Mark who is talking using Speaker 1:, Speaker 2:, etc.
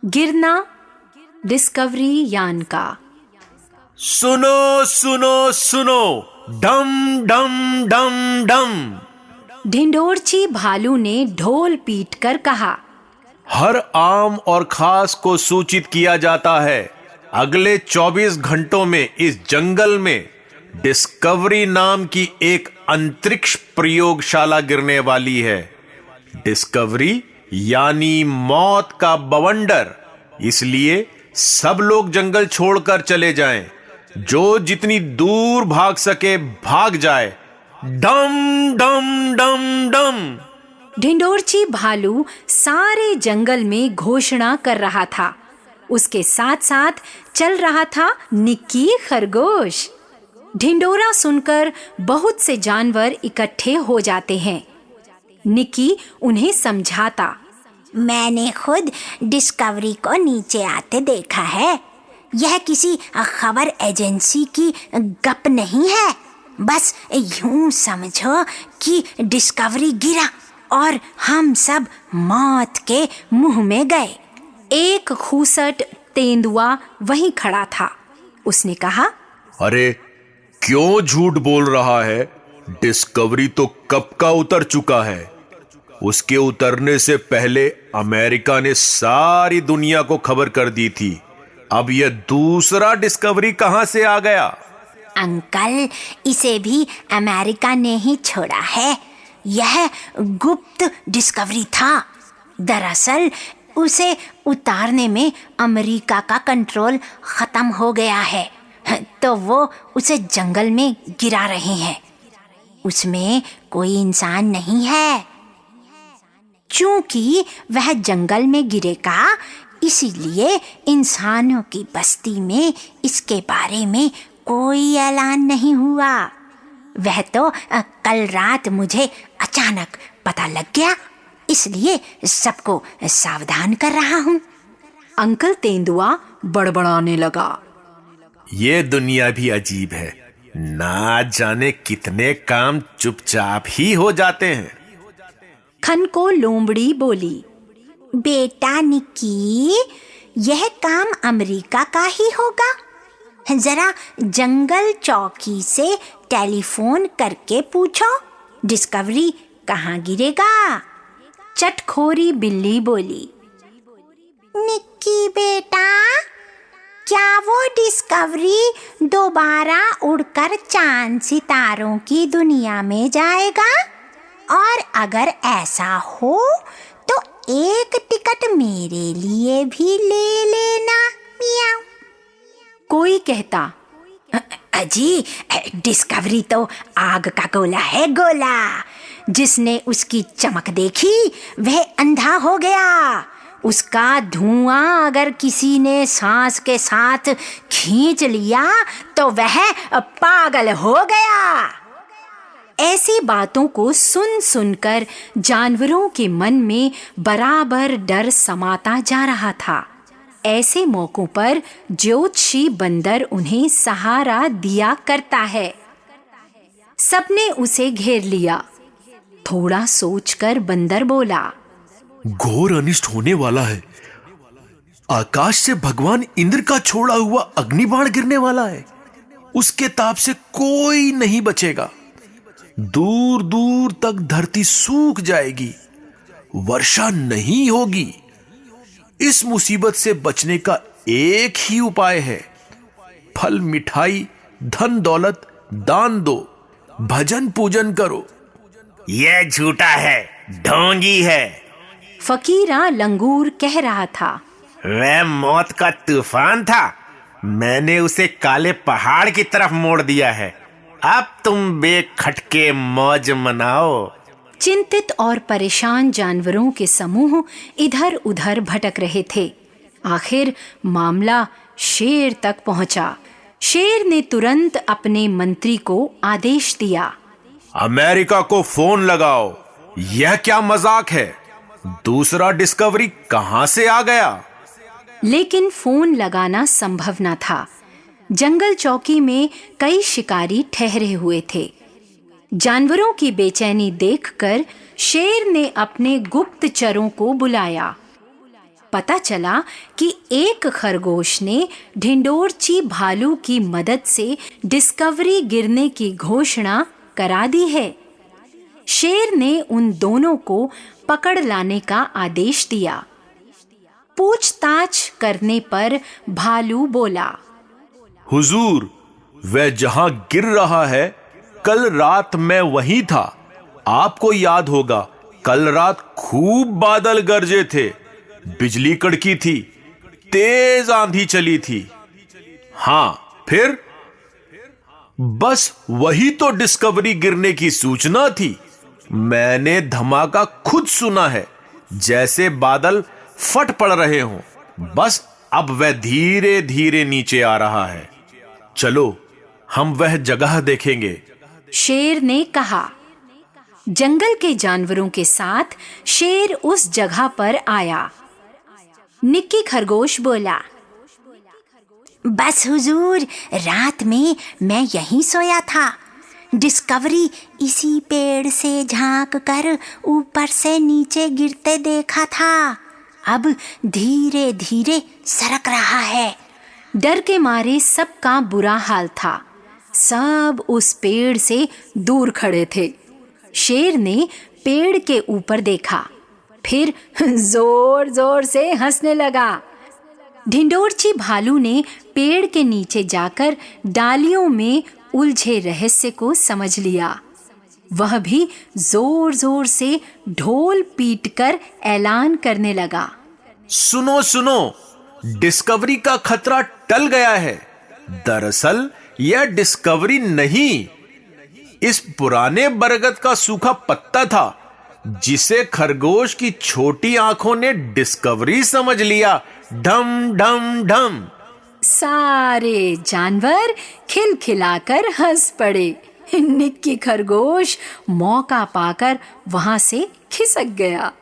Speaker 1: गिरना डिस्कवरी यान का।
Speaker 2: सुनो सुनो सुनो, डम डम डम डम।
Speaker 1: ढिंढोरची भालू ने ढोल पीटकर कहा,
Speaker 2: हर आम और खास को सूचित किया जाता है। अगले 24 घंटों में इस जंगल में डिस्कवरी नाम की एक अंतरिक्ष प्रयोगशाला गिरने वाली है। डिस्कवरी यानी मौत का बवंडर। इसलिए सब लोग जंगल छोड़कर चले जाएं। जो जितनी दूर भाग सके भाग जाए। डम डम डम डम।
Speaker 1: ढिंढोरची भालू सारे जंगल में घोषणा कर रहा था। उसके साथ साथ चल रहा था निक्की खरगोश। ढिंडोरा सुनकर बहुत से जानवर इकट्ठे हो जाते हैं। निक्की उन्हें समझाता,
Speaker 3: मैंने खुद डिस्कवरी को नीचे आते देखा है। यह किसी खबर एजेंसी की गप नहीं है। बस यूं समझो कि डिस्कवरी गिरा और हम सब मौत के मुंह में गए।
Speaker 1: एक खूसट तेंदुआ वहीं खड़ा था। उसने कहा,
Speaker 2: अरे क्यों झूठ बोल रहा है? डिस्कवरी तो कब का उतर चुका है। उसके उतरने से पहले अमेरिका ने सारी दुनिया को खबर कर दी थी। अब यह दूसरा डिस्कवरी कहां से आ गया?
Speaker 3: अंकल, इसे भी अमेरिका ने ही छोड़ा है। यह गुप्त डिस्कवरी था। दरअसल उसे उतारने में अमेरिका का कंट्रोल खत्म हो गया है, तो वो उसे जंगल में गिरा रहे हैं। उसमें कोई इंसान नहीं है। चूंकि वह जंगल में गिरेगा, इसीलिए इंसानों की बस्ती में इसके बारे में कोई ऐलान नहीं हुआ। वह तो कल रात मुझे अचानक पता लग गया, इसलिए सबको सावधान कर रहा हूँ।
Speaker 1: अंकल तेंदुआ बड़बड़ाने लगा,
Speaker 2: ये दुनिया भी अजीब है। ना जाने कितने काम चुपचाप ही हो जाते हैं।
Speaker 1: खनको लोमड़ी बोली,
Speaker 3: बेटा निक्की, यह काम अमेरिका का ही होगा। जरा जंगल चौकी से टेलीफोन करके पूछो, डिस्कवरी कहाँ गिरेगा।
Speaker 1: चटखोरी बिल्ली बोली,
Speaker 3: निक्की बेटा, क्या वो डिस्कवरी दोबारा उड़कर चांद सितारों की दुनिया में जाएगा? और अगर ऐसा हो तो एक टिकट मेरे लिए भी ले लेना। मियाऊ।
Speaker 1: कोई कहता,
Speaker 3: अजी, डिस्कवरी तो आग का गोला है, गोला। जिसने उसकी चमक देखी वह अंधा हो गया। उसका धुआं अगर किसी ने सांस के साथ खींच लिया तो वह पागल हो गया।
Speaker 1: ऐसी बातों को सुन सुनकर जानवरों के मन में बराबर डर समाता जा रहा था। ऐसे मौकों पर ज्योतिषी बंदर उन्हें सहारा दिया करता है। सबने उसे घेर लिया। थोड़ा सोचकर बंदर बोला,
Speaker 2: घोर अनिष्ट होने वाला है। आकाश से भगवान इंद्र का छोड़ा हुआ अग्निबाण गिरने वाला है। उसके ताप से कोई नहीं बचेगा। दूर दूर तक धरती सूख जाएगी, वर्षा नहीं होगी। इस मुसीबत से बचने का एक ही उपाय है, फल मिठाई धन दौलत दान दो, भजन पूजन करो। यह झूठा है, ढोंगी है।
Speaker 1: फकीरा लंगूर कह रहा था,
Speaker 2: वह मौत का तूफान था। मैंने उसे काले पहाड़ की तरफ मोड़ दिया है। अब तुम बेखटके मौज मनाओ।
Speaker 1: चिंतित और परेशान जानवरों के समूह इधर उधर भटक रहे थे। आखिर मामला शेर तक पहुंचा। शेर ने तुरंत अपने मंत्री को आदेश दिया,
Speaker 2: अमेरिका को फोन लगाओ। यह क्या मजाक है? दूसरा डिस्कवरी कहां से आ गया?
Speaker 1: लेकिन फोन लगाना संभव न था। जंगल चौकी में कई शिकारी ठहरे हुए थे। जानवरों की बेचैनी देखकर शेर ने अपने गुप्तचरों को बुलाया। पता चला कि एक खरगोश ने ढिंडोरची भालू की मदद से डिस्कवरी गिरने की घोषणा करा दी है। शेर ने उन दोनों को पकड़ लाने का आदेश दिया। पूछताछ करने पर भालू बोला,
Speaker 2: हुजूर, वह जहां गिर रहा है, कल रात मैं वहीं था। आपको याद होगा, कल रात खूब बादल गरजे थे, बिजली कड़की थी, तेज आंधी चली थी। हां, फिर बस वही तो डिस्कवरी गिरने की सूचना थी। मैंने धमाका खुद सुना है, जैसे बादल फट पड़ रहे हों। बस अब वह धीरे धीरे नीचे आ रहा है। चलो, हम वह जगह देखेंगे।
Speaker 1: शेर ने कहा। जंगल के जानवरों के साथ शेर उस जगह पर आया। निक्की खरगोश बोला,
Speaker 3: बस हुजूर, रात में मैं यहीं सोया था। डिस्कवरी इसी पेड़ से झांक कर ऊपर से नीचे गिरते देखा था। अब धीरे धीरे सरक रहा है।
Speaker 1: डर के मारे सबका बुरा हाल था। सब उस पेड़ से दूर खड़े थे। शेर ने पेड़ के ऊपर देखा, फिर जोर जोर से हंसने लगा। ढिंडोरची भालू ने पेड़ के नीचे जाकर डालियों में उलझे रहस्य को समझ लिया। वह भी जोर जोर से ढोल पीटकर ऐलान करने लगा,
Speaker 2: सुनो सुनो, डिस्कवरी का खतरा टल गया है। दरअसल यह डिस्कवरी नहीं, इस पुराने बरगद का सूखा पत्ता था, जिसे खरगोश की छोटी आंखों ने डिस्कवरी समझ लिया। ढम ढम ढम।
Speaker 1: सारे जानवर खिलखिलाकर हंस पड़े। निक्की खरगोश मौका पाकर वहां से खिसक गया।